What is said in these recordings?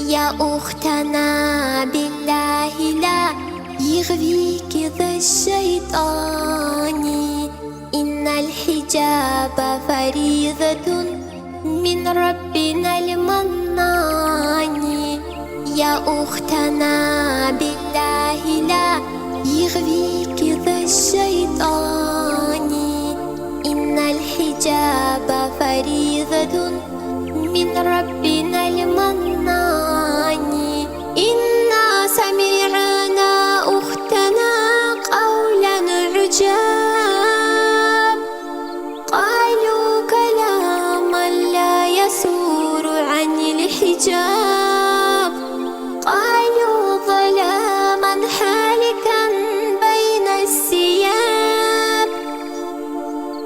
يا أختنا بالله لا يغويك ذا الشيطان، إن الحجاب فريضة من ربنا المنان. يا أختنا بالله لا يغويك ذا الشيطان، إن الحجاب فريضة من ربنا المنان. إنا سمعنا أختنا قولا عجاب، قالوا كلاما لا يسور عن الحجاب، قالوا ظلاما حالكا بين الثياب،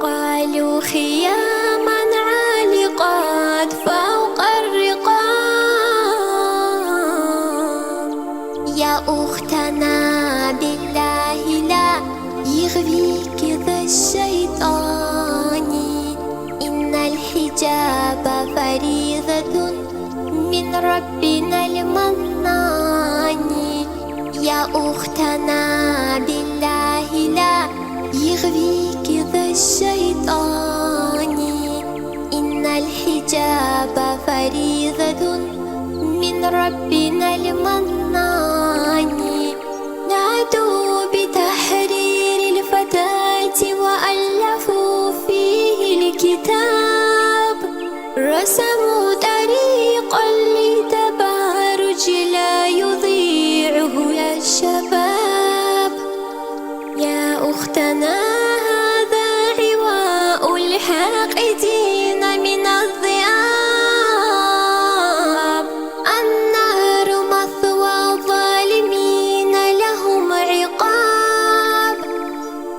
قالوا خياما عالقات فوق الرقاب. يا أختنا بالله لا يغويك ذا الشيطان، إن الحجاب فريضة من ربنا المنان. يا أختنا بالله لا يغويك ذا الشيطان، إن الحجاب فريضة من ربنا المنان. نادوا بتحرير الفتاة وألفوا فيه الكتاب، رسموا طريقا لتبارج لا يضيعه الشباب. يا أختنا هذا عواء الحاقدين من الذئاب، النار مثوى الظالمين لهم عقاب،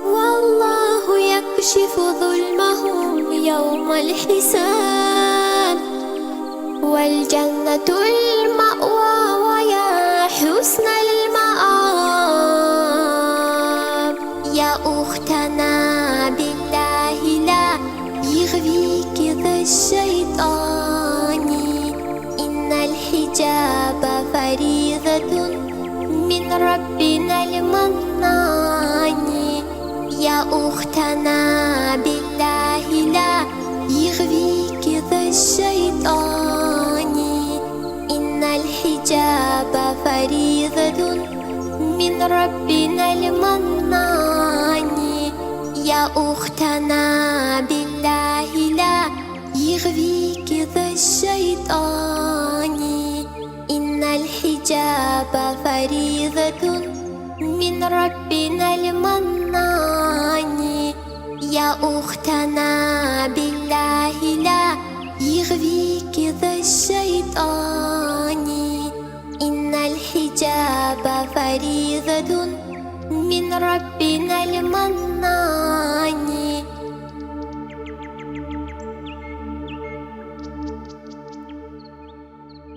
والله يكشف ظلمهم يوم الحساب، والجنة المأوى ويا حسن المآب. يا أختنا بالله لا يغويك ذا الشيطان، إن الحجاب فريضة من ربنا المنان. يا أختنا بالله لا يغويك ذا الشيطان، إن الحجاب فريضة من ربنا المنان. يا أختنا بالله لا يغويك ذا الشيطان، إن الحجاب فريضة من ربنا المنان. يا أختنا بالله لا يغويك ذا الشيطان، إن الحجاب فريضة من ربنا